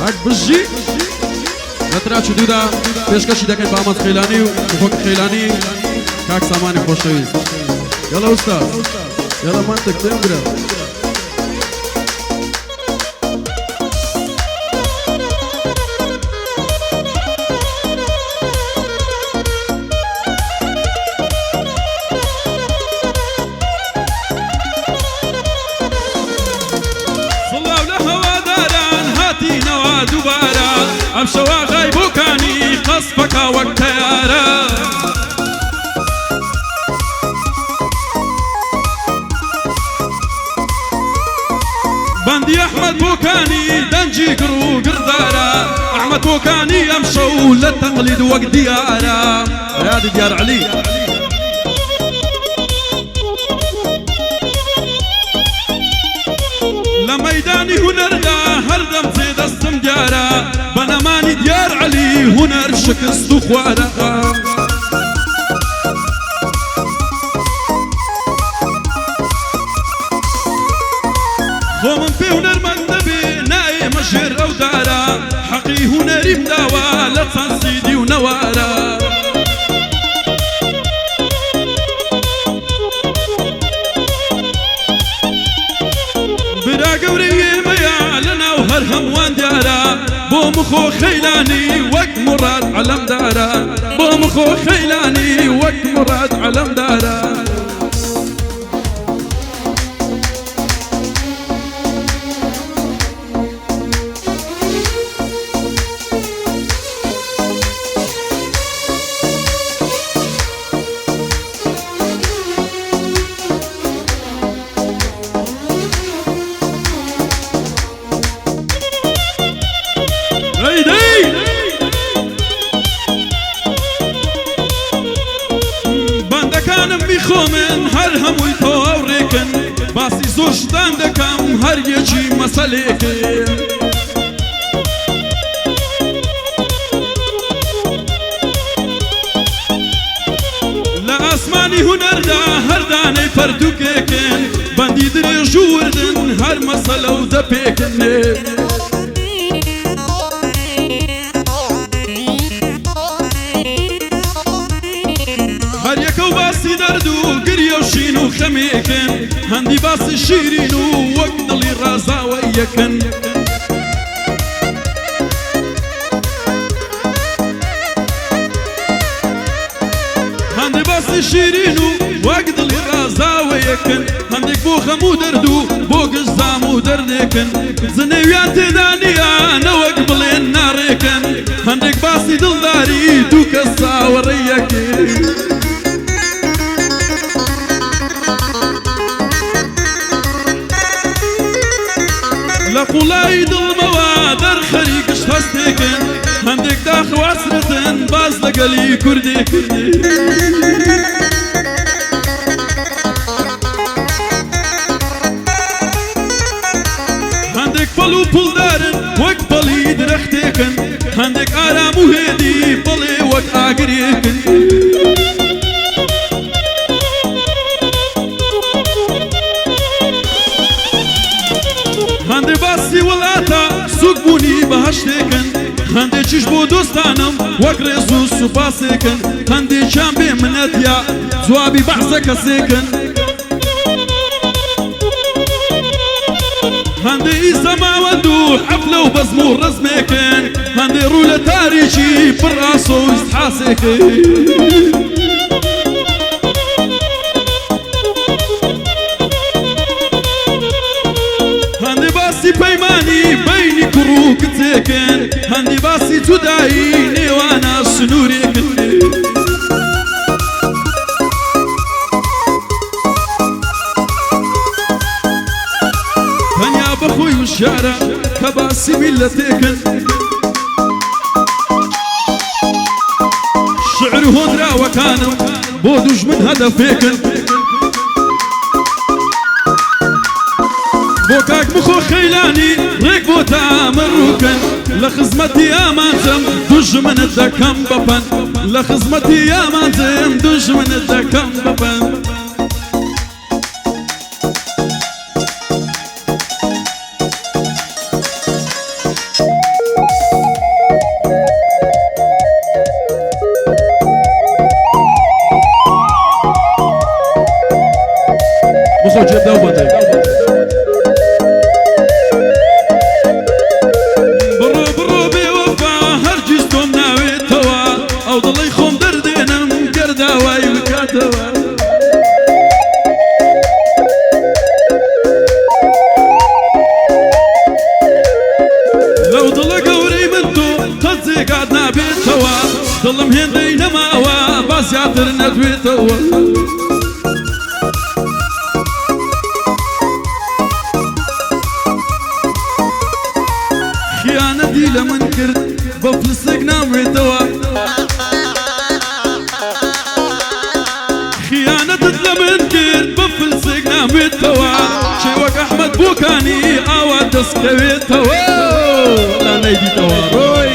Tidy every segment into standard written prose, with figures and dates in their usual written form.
هاك بجي نتراچ دودا پیشکشی دکن با احمد خیلانی و مخوک خیلانی کاک سامانی خوشویز يلا استاذ يلا منطق تمبرا امشوا غيبو كاني قصفك وكتيارا بندي احمد بوكاني دنجي قرو قردارا احمد بوكاني امشوا للتقليد وقديارا رياض ديار علي لميداني هنردا هردم زيد السم ديارا بنماني ديار علي هنر شكست خوارا خو من في هنر مندبي ناي مشهر او دارا حقي هنري مداوا لتصنسيدي ونوارا هەمووان دیارە بۆ مخۆ خەیلانی وەک مراد عەلەم دارە بۆ مخۆ خەیلانی وەک مراد عەلەم دارە من هر هموی تاوریکن باسی زوشتن دکم هر یکی مسئله کن لآسمانی هنر دا هر دانه پردو کن بندی در جوردن هر مسئله و دا پیکنه شين وخميكن هندي باس الشيرين ووقت اللي رازا ويكن هندي باس الشيرين ووقت اللي رازا ويكن هنديك بو خمو دردو بو قزامو دردكن زنيويات دانيا نوق بلين ناريكن هنديك باسي دلداري دوك الصاوريكن لقولاي دڵمەوە خەریکش هەستێکن هەندێک داخواسرتن باز لەگەلی کوردی کوردی هەندێک پەڵ و پڵدارن وەک پەڵی درەختێکن هەندێک ئارام و هێدی بەڵێ وەک ئاگرێکن هەندێ باسی وڵاتە سوک بوونی بەهەشتێکن هەندێکیش بۆ دۆستانم وەک ڕێز و سوپاسێکن هەندێکیان بێ منەتیا جوابی بەحزە کەسێکن هەندێ ئیزەماوەند و حەفلە و بەزم و ڕەزمێکن هەندێ ڕوو لە تاریکی پڕ ئاسۆ و ئیسحاسێکن پەیمانی بەینی کوڕ و کچێکن هەندی باسی جودایی نێوانە سنوورێکن تەنیا بەخۆی وشارە کە باسی میلەتێکن شعر هۆدراوەکانم بۆ دوژمن هەدەفێکن بۆ کاک بخۆ خەیلانی ڕێک بۆ تامەڕووکەن لە خزمەتی ئامانجم دوژمنت دەکەم بەپەن لە خزمەتی ئامانجم دوژمنت دەکەم بەپەن بخۆ جێبدا و بەدەی بڕۆ بڕۆ بێوەفا هەرگیز تۆم ناوێتەوە ئەو دڵەی خۆم دەردێنم گەرداوای بکاتەوە لەو دڵە گەورەی من تۆ قەت جێگات نابێتەوە دڵم هێندەی نەماوە با زیاتر نەدوێتەوە خیانەتی لە من کرد بە فلسک ناموێتەوە خیانەتت لە من کرد بە فلسک ناموێتەوە شێوەک ئەحمەد بۆکانی ئاوا دەستکەوێتەوە لا نەیدیتەوە ڕۆی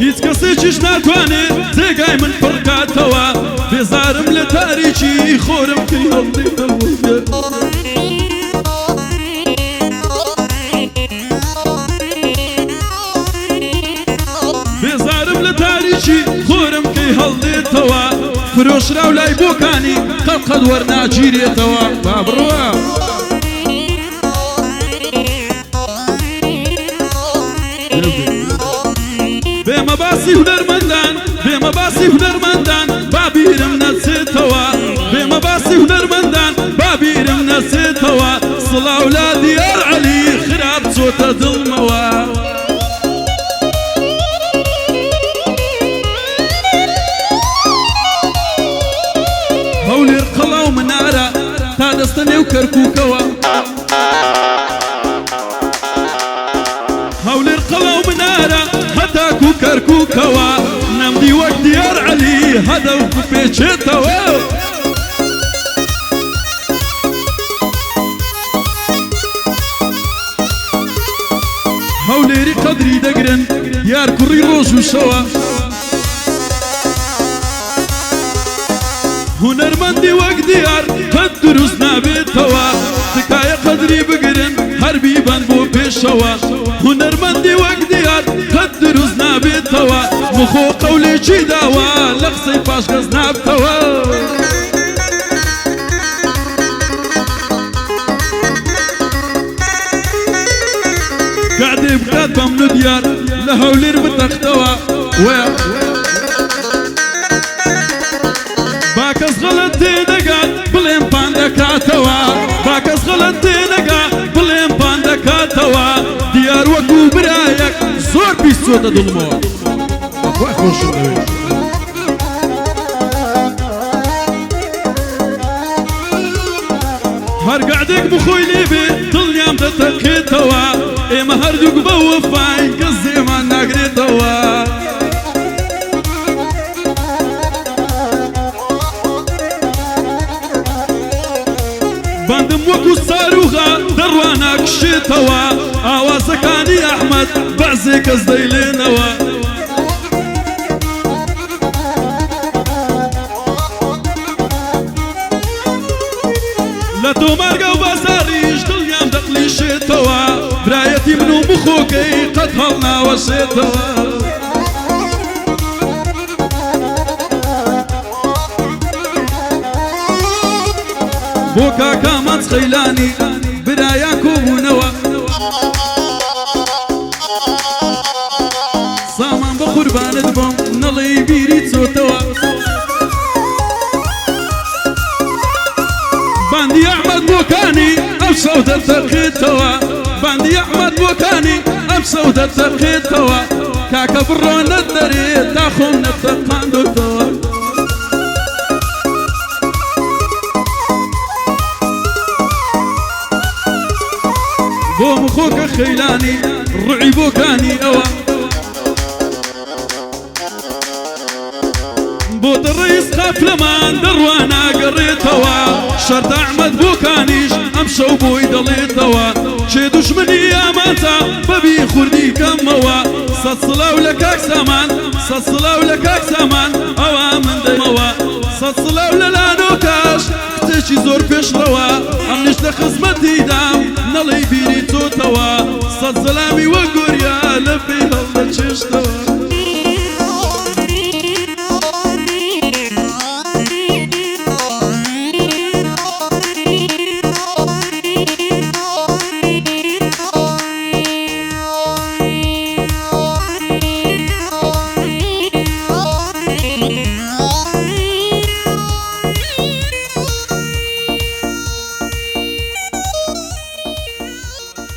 هیچ کەسێکیش ناتوانێت جێگای من پڕکاتەوە بێزارم لە تاریکی خۆرم کەی هەڵدەیتەوە بێزارم لە تاریکی خۆرم کەی هەڵدێتەوە فرۆشراو لای بۆکانی قەت وەرناگیرێتەوە با بڕوە بێمە باسی هونەرمەندان بێمە باسی هونەرمەندان بابیرم نەچێتەوە بێمە باسی هونەرمەندان بابیرم نەچێتەوە سڵاو لا دیار عەلی خراپ چۆتە دڵمەوە هەولێر قەڵاو منارە تا دەستە نێو کەرکووکەوە هەولێر قەڵاو منارە هەتاکو کەرکووکەوە نەمدی وەک دیار عەلی هەدەوکو پێچێتەوە هەولێری قەدری دەگرن یار کوڕی ڕۆژ و شەوە هونەرمەندی وەک دیار قەت دروست نابێتەوە تکایە قەدری بگرن هەربی بەند بۆ پێشەوە هونەرمەندی وەک دیار قەت دروست نابێتەوە مخۆ قەولێکی داوە لە قسەی پاشکەس نابتەوە کاتێ بکات بەم و دیار لە هەولێر بتەختەوە با کەس غەڵەت تێنەگات بڵێم پان دەکاتەوە با کەس غەڵەت تێنەگات بڵێم پان دەکاتەوە دیار وەکو برایەک زۆر پیس چۆتە دڵمەوە وای خۆشم دەوێت هەر گەعدێک بخۆی لێبێ دڵنیام دەتەقێتەوە ئێمە هەردووک بە وەفاین کەس زێمان ناگرێتەوە بەندم وەکو ساروغا دەڕوا ناکشێتەوە ئاوازەکانی ئەحمەد بەعزێ کەس دەیلێنەوە لە تۆمارگە و بازاڕیش دڵیان دەقلیشێتەوە برایەتی من و بخۆکەی قەت هەڵناوەشێتەوە بۆ کاکامەند خەیلانی برایان کۆبوونەوە سامان بە قوربانت بۆم نەڵێی بیری چۆتەوە باندی ئەحمەد بۆکانی ئەم شەو دەتەرقێتەوە باندی ئەحمەد بۆکانی ئەم شەو دەتەرقێتەوە کاکە بڕۆ نەدەرێت تا خۆم نەتەقاندۆتەوە بۆ مخۆکە خەیلانی ڕوعی بۆکانی ئەوە بۆ دەڕێی سقافلەمان دەڕوا ناگەڕێتەوە شەرتە ئەحمەد بۆکانیش ئەم شەو بۆی دەڵێتەوە چێ دوشمنی ئامانجا بەبی خوردی کەمەوە سەد سڵاو لە کاک سامان سەد سڵاو لە کاک سامان ئەوە من دەمەوە سەد سڵاو لە لانۆکاش کتێکی زۆر پێشڕەوە ئەمنیش لە خزمەتی دام نەڵێی بیری تۆتەوە سەد سەلامی وە گۆریا لە پێی هەڵدەچێشتەوە